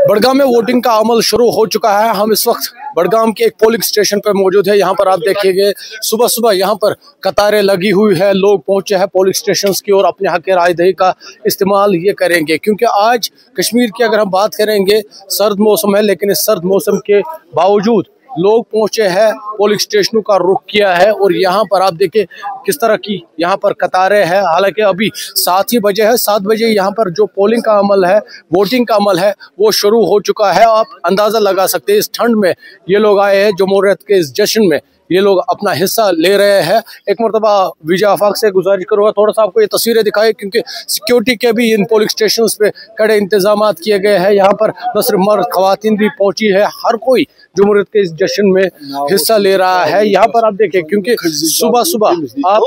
बड़गाम में वोटिंग का अमल शुरू हो चुका है। हम इस वक्त बड़गाम के एक पोलिंग स्टेशन पर मौजूद है। यहाँ पर आप देखिए सुबह सुबह यहाँ पर कतारें लगी हुई है, लोग पहुंचे हैं पोलिंग स्टेशन की और अपने हक राय दही का इस्तेमाल ये करेंगे, क्योंकि आज कश्मीर की अगर हम बात करेंगे सर्द मौसम है, लेकिन इस सर्द मौसम के बावजूद लोग पहुंचे हैं, पोलिंग स्टेशनों का रुख किया है और यहाँ पर आप देखिए किस तरह की यहाँ पर कतारें हैं। हालांकि अभी 7 ही बजे है, 7 बजे यहाँ पर जो पोलिंग का अमल है, वोटिंग का अमल है, वो शुरू हो चुका है। आप अंदाज़ा लगा सकते हैं इस ठंड में ये लोग आए हैं, जमहूरियत के इस जश्न में ये लोग अपना हिस्सा ले रहे हैं। एक मरतबा विजय आफाक से गुजारिश करूँगा थोड़ा सा आपको ये तस्वीरें दिखाए, क्योंकि सिक्योरिटी के भी इन पोलिंग स्टेशन पे कड़े इंतजाम किए गए हैं। यहाँ पर न सिर्फ मर्द खवातीन भी पहुंची है, हर कोई जमहूरियत के इस जश्न में हिस्सा ले रहा है। यहाँ पर आप देखिए, क्योंकि सुबह सुबह आप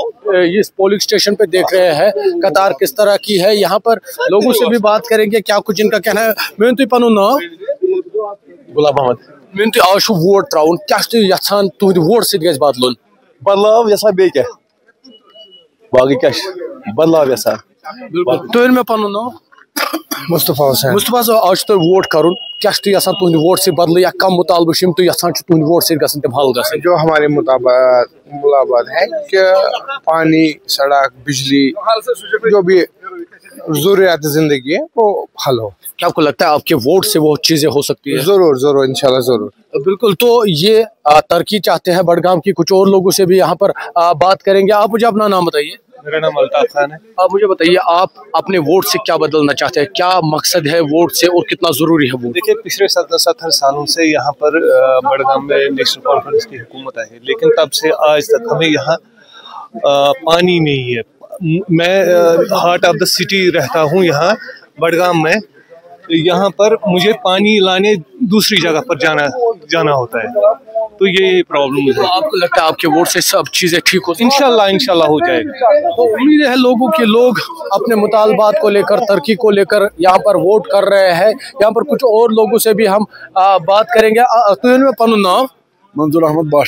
इस पोलिंग स्टेशन पे देख रहे हैं कतार किस तरह की है। यहाँ पर लोगों से भी बात करेंगे क्या कुछ इनका कहना है। मैं तो पनु नाम गुलाब अहमद मैं तो आज वोट त्राउन क्या यहां तुहद वोट सत गज बदलुन बदलाव यसा बे क्या बाकी क्या बदलाव यसा तुम मैं पन नाम मुस्तफा हुसैन। मुस्तफा साहब आज तुम वोट कर क्या यहां तुहद वोट से बदल या कम मुतालबे तुम यहां तुहद वोट से गसन तम हल गसन। जो हमारे मुताबात है कि पानी, सड़क, बिजली, जो भी जरूरियात जिंदगी है वो हल हो। क्या आपको लगता है आपके वोट से वो चीजें हो सकती है? जरूर जरूर इंशाल्लाह जरूर। बिल्कुल। तो ये तरक्की चाहते हैं बड़गाम की। कुछ और लोगों से भी यहाँ पर बात करेंगे। आप मुझे अपना नाम बताइए। मेरा नाम अल्ताफ खान है। आप मुझे बताइए आप अपने वोट से क्या बदलना चाहते हैं, क्या मकसद है वोट से और कितना जरूरी है वोट? देखिए, पिछले 70 सालों से यहाँ पर बड़गाम में नेशनल कॉन्फ्रेंस की हुकूमत आई है, लेकिन तब से आज तक हमें यहाँ पानी नहीं है। मैं हार्ट ऑफ द सिटी रहता हूँ यहाँ बड़गाम में। यहाँ पर मुझे पानी लाने दूसरी जगह पर जाना होता है, तो ये प्रॉब्लम है। तो आपको लगता है आपके वोट से सब चीजें ठीक हो? इंशाल्लाह हो जाएगा। तो उम्मीद है लोगों के लोग अपने मुतालबात को लेकर, तरक्की को लेकर यहाँ पर वोट कर रहे हैं। यहाँ पर कुछ और लोगों से भी हम बात करेंगे। तुम पन नाम मंजूर अहमद बट।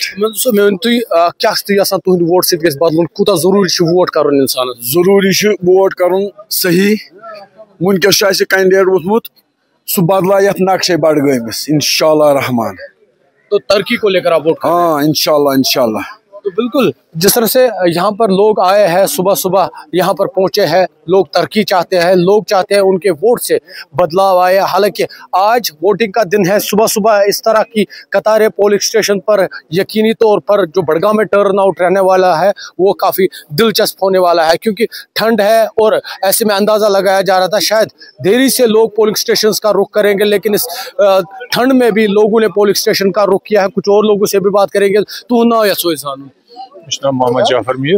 क्या तुहद वोट सत गज बदलुन कूता जरूरी वोट कर इंसान? जरूरी वोट कर सही। वनकस कैंडिडेट वोथमुत सह बदला यथ नक्शे बडगामिस इंशाअल्लाह रहमान। तो तरक्की को लेकर आप वोट? हाँ इंशाअल्लाह इंशाअल्लाह। तो बिल्कुल जिस तरह से यहाँ पर लोग आए हैं, सुबह सुबह यहाँ पर पहुंचे हैं, लोग तरक्की चाहते हैं, लोग चाहते हैं उनके वोट से बदलाव आए। हालांकि आज वोटिंग का दिन है, सुबह सुबह इस तरह की कतारें पोलिंग स्टेशन पर यकीनी तौर पर जो बड़गाम में टर्न आउट रहने वाला है वो काफ़ी दिलचस्प होने वाला है, क्योंकि ठंड है और ऐसे में अंदाज़ा लगाया जा रहा था शायद देरी से लोग पोलिंग स्टेशन का रुख करेंगे, लेकिन इस ठंड में भी लोगों ने पोलिंग स्टेशन का रुख किया है। कुछ और लोगों से भी बात करेंगे। तो ना यसो इंसान मोहम्मद जाफर मीर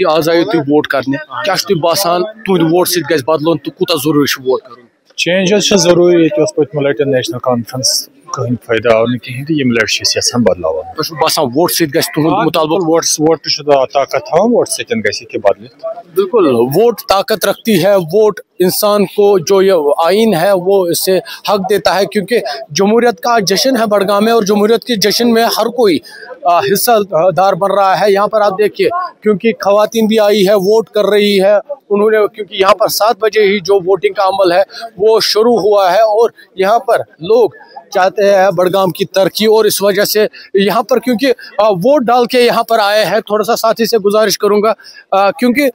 आज आयो तुम वोट करने, क्या बासान तुहद वोट सत गज बदलुन तो कूता जरूरी वोट कर? चेंज जरूरी ये पत्म लटि नेशनल कॉन्फ्रेंस कहीं फायदा आव कहीं तो यम लटि यहां बदलाव बसान वोट सत गज तुहद मुताबिक वोट ताकत हाँ वोट सतन गि बदल। बिल्कुल वोट ताकत रखती है। वोट इंसान को जो ये आइन है वो इससे हक देता है, क्योंकि जमहूरियत का जश्न है बड़गाम में और जमहूरियत के जश्न में हर कोई हिस्सादार बन रहा है। यहाँ पर आप देखिए, क्योंकि खवातीन भी आई है, वोट कर रही है उन्होंने, क्योंकि यहाँ पर 7 बजे ही जो वोटिंग का अमल है वो शुरू हुआ है और यहाँ पर लोग चाहते हैं बड़गाम की तरक्की, और इस वजह से यहाँ पर क्योंकि वोट डाल के यहाँ पर आए हैं। थोड़ा सा साथी से गुजारिश करूँगा, क्योंकि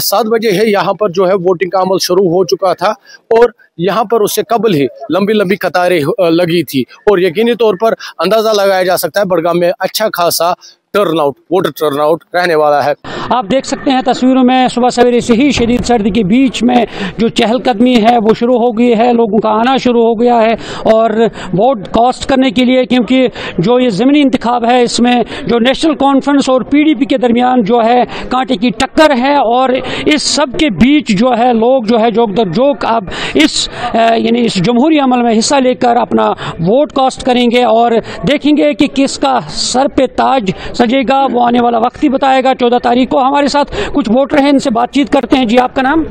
7 बजे है यहाँ पर जो है वोटिंग का अमल शुरू हो चुका था और यहाँ पर उससे कबल ही लंबी लंबी कतारें लगी थी और यकीनी तौर पर अंदाज़ा लगाया जा सकता है बड़गाम में अच्छा खासा टर्नआउट, वोटर टर्नआउट रहने वाला है। आप देख सकते हैं तस्वीरों में सुबह सवेरे से ही शदीद सर्दी के बीच में जो चहलकदमी है वो शुरू हो गई है, लोगों का आना शुरू हो गया है और वोट कास्ट करने के लिए, क्योंकि जो ये ज़मीनी इंतखाब है इसमें जो नेशनल कॉन्फ्रेंस और PDP के दरमियान जो है कांटे की टक्कर है और इस सब के बीच जो है लोग जो है जोक दर जोक अब इस यानी इस जमहूरी अमल में हिस्सा लेकर अपना वोट कास्ट करेंगे और देखेंगे कि किसका सर पे ताज सजेगा, वो आने वाला वक्त ही बताएगा। 14 तारीख को हमारे साथ कुछ वोटर हैं, इनसे बातचीत करते हैं। जी आपका नाम?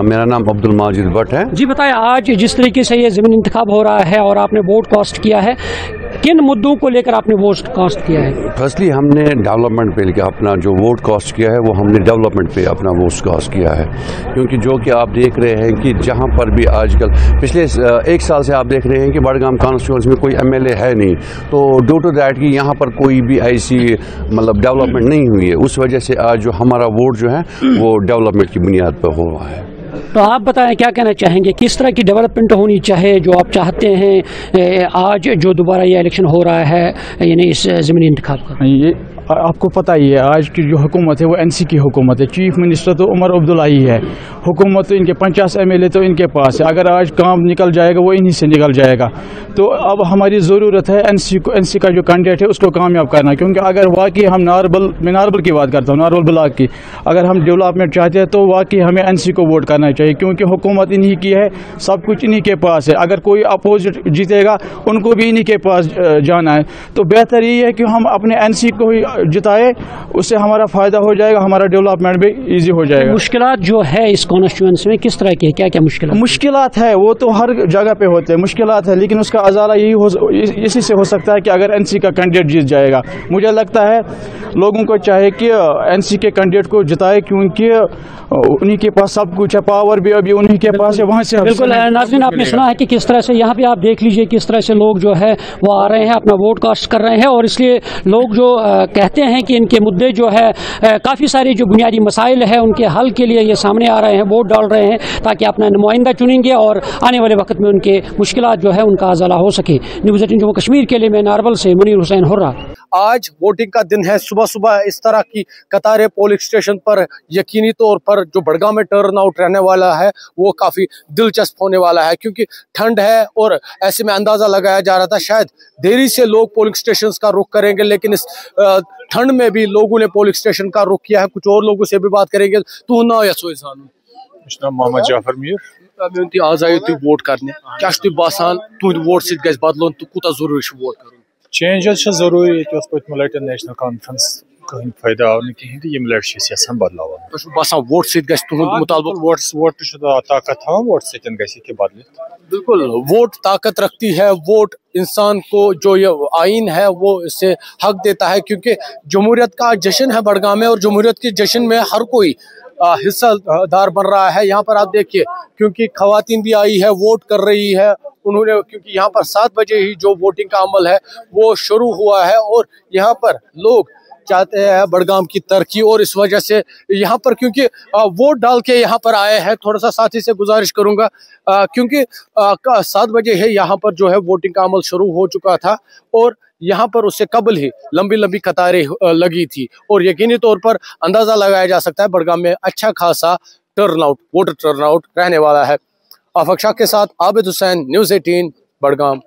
मेरा नाम अब्दुल माजिद भट्ट है। जी बताएं, आज जिस तरीके से ये ज़मीनी इंतखाब हो रहा है और आपने वोट कास्ट किया है, किन मुद्दों को लेकर आपने वोट कास्ट किया है? फर्स्टली हमने डेवलपमेंट पे लेकर अपना जो वोट कास्ट किया है वो हमने डेवलपमेंट पे अपना वोट कास्ट किया है, क्योंकि जो कि आप देख रहे हैं कि जहाँ पर भी आजकल पिछले 1 साल से आप देख रहे हैं कि बड़गाम कॉन्स्टिट्यूंसी में कोई MLA है नहीं, तो ड्यू टू दैट कि यहाँ पर कोई भी ऐसी मतलब डेवलपमेंट नहीं हुई है, उस वजह से आज जो हमारा वोट जो है वो डेवलपमेंट की बुनियाद पर हो रहा है। तो आप बताएं क्या कहना चाहेंगे, किस तरह की डेवलपमेंट होनी चाहिए जो आप चाहते हैं आज जो दोबारा ये इलेक्शन हो रहा है, यानी इस ज़मीनी इंतखाब का? ये आपको पता ही है आज की जो हुकूमत है वो NC की हुकूमत है, चीफ मिनिस्टर तो उमर अब्दुल्ला ही है, हुकूमत तो इनके 50 MLA तो इनके पास है, अगर आज काम निकल जाएगा वो इन्हीं से निकल जाएगा। तो अब हमारी ज़रूरत है NC का जो कैंडिडेट है उसको कामयाब करना, क्योंकि अगर वाकई हम मैं नारबल की बात करता हूँ, नारबल ब्लॉक की, अगर हम डेवलपमेंट चाहते हैं तो वाकई हमें NC को वोट करना चाहिए, क्योंकि हुकूमत इन्हीं की है, सब कुछ इन्हीं के पास है। अगर कोई अपोजिट जीतेगा उनको भी इन्हीं के पास जाना है, तो बेहतर ये है कि हम अपने NC को ही जिताए, उससे हमारा फ़ायदा हो जाएगा, हमारा डेवलपमेंट भी इजी हो जाएगा। मुश्किलात जो है इस कॉन्स्टिट्यूएंसी में किस तरह की है, क्या क्या मुश्किलात है? वो तो हर जगह पे होते हैं मुश्किलात है, लेकिन उसका अजाला इसी से हो सकता है कि अगर NC का कैंडिडेट जीत जाएगा। मुझे लगता है लोगों को चाहे कि NC के कैंडिडेट को जिताए, क्योंकि उन्हीं के पास सब कुछ है, पावर भी अभी उन्हीं के पास है, वहाँ से बिल्कुल। नाज़रीन, आपने सुना है कि किस तरह से यहाँ पे आप देख लीजिए किस तरह से लोग जो है वो आ रहे हैं, अपना वोट कास्ट कर रहे हैं, और इसलिए लोग जो कहते हैं कि इनके मुद्दे जो है काफ़ी सारी जो बुनियादी मसाइल है उनके हल के लिए ये सामने आ रहे हैं, वोट डाल रहे हैं ताकि अपना नुमाइंदा चुनेंगे और आने वाले वक्त में उनके मुश्किलात जो है उनका अज़ाला हो सके। न्यूज़ 18 जम्मू कश्मीर के लिए मैं नारबल से मुनीर हुसैन हुर्रा। आज वोटिंग का दिन है, सुबह सुबह इस तरह की कतारें पोलिंग स्टेशन पर यकीनी तौर पर जो बड़गाम में टर्न आउट रहने वाला है वो काफ़ी दिलचस्प होने वाला है, क्योंकि ठंड है और ऐसे में अंदाज़ा लगाया जा रहा था शायद देरी से लोग पोलिंग स्टेशन का रुख करेंगे, लेकिन इस ठंड में भी लोगों ने पोलिंग स्टेशन का रुख किया है। कुछ और लोगों से भी बात करेंगे। तू ना यसो इंसान मोहम्मद जाफर मीर आज आयो तु वोट करने, क्या बासान तुंद वोट सत गज बदलन, तो कूता जरूरी वोट कर चेंज जरूरी ये पत्म लट नेशनल कॉन्फ्रेंस कहीं फायदा आव कहें यम लट यसान बदलाव बसान वोट सत मुताबिक वोट ताकत हाँ वोट सतन ग बदल। बिल्कुल, वोट ताकत रखती है, वोट इंसान को जो ये आइन है वो इससे हक देता है, क्योंकि जमहूरियत का जश्न है बड़गाम में और जमहूरियत के जश्न में हर कोई हिस्सेदार बन रहा है। यहाँ पर आप देखिए, क्योंकि खवातीन भी आई है, वोट कर रही है उन्होंने, क्योंकि यहाँ पर 7 बजे ही जो वोटिंग का अमल है वो शुरू हुआ है और यहाँ पर लोग चाहते हैं बड़गाम की तरक्की, और इस वजह से यहाँ पर क्योंकि वोट डाल के यहाँ पर आए हैं। थोड़ा सा साथी से गुजारिश करूंगा, क्योंकि 7 बजे है यहाँ पर जो है वोटिंग का अमल शुरू हो चुका था और यहाँ पर उससे कबल ही लंबी लंबी कतारें लगी थी और यकीनी तौर पर अंदाज़ा लगाया जा सकता है बड़गाम में अच्छा खासा वोटर टर्नआउट रहने वाला है। आफाक शाह के साथ आबिद हुसैन, न्यूज़ 18 बड़गाम।